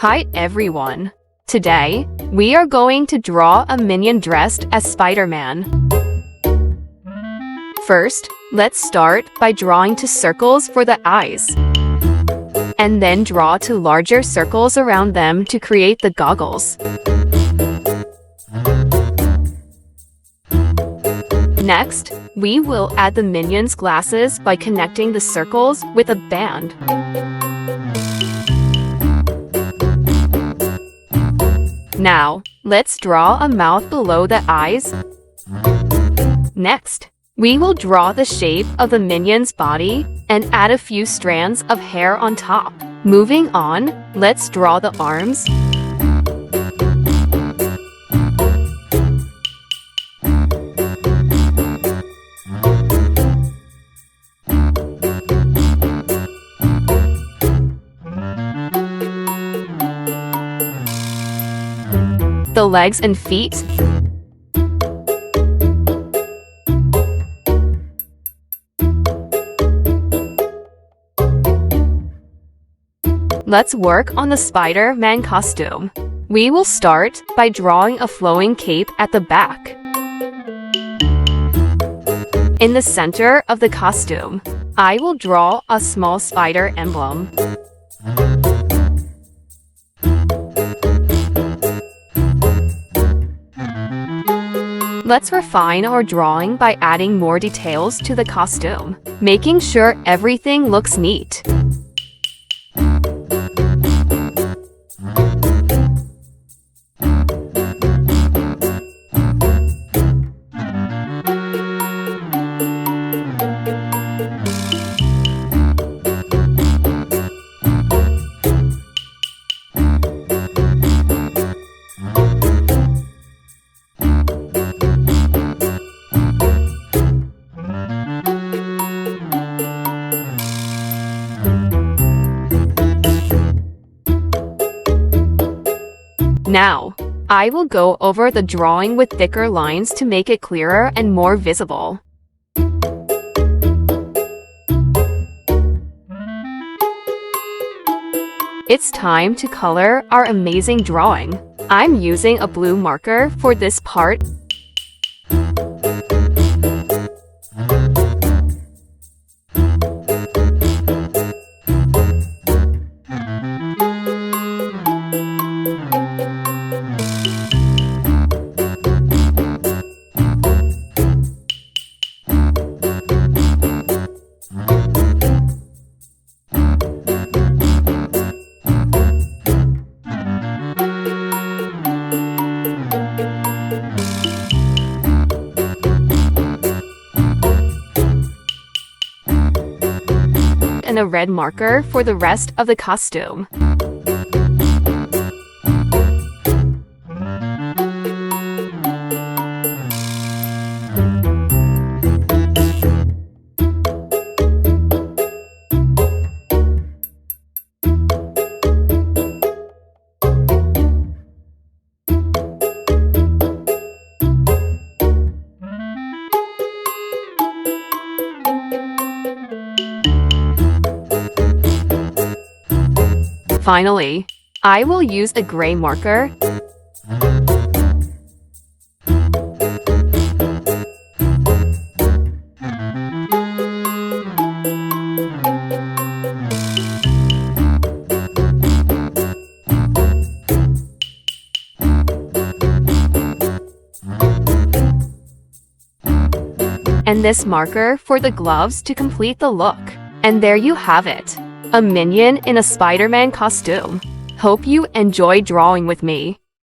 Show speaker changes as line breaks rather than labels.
Hi everyone! Today, we are going to draw a minion dressed as Spider-Man. First, let's start by drawing 2 circles for the eyes. And then draw 2 larger circles around them to create the goggles. Next, we will add the minion's glasses by connecting the circles with a band. Now, let's draw a mouth below the eyes. Next, we will draw the shape of the minion's body and add a few strands of hair on top. Moving on, let's draw the arms. The legs and feet. Let's work on the Spider-Man costume. We will start by drawing a flowing cape at the back. In the center of the costume, I will draw a small spider emblem. Let's refine our drawing by adding more details to the costume, making sure everything looks neat. Now, I will go over the drawing with thicker lines to make it clearer and more visible. It's time to color our amazing drawing. I'm using a blue marker for this part. And a red marker for the rest of the costume. Finally, I will use a gray marker. And this marker for the gloves to complete the look. And there you have it. A minion in a Spider-Man costume. Hope you enjoy drawing with me.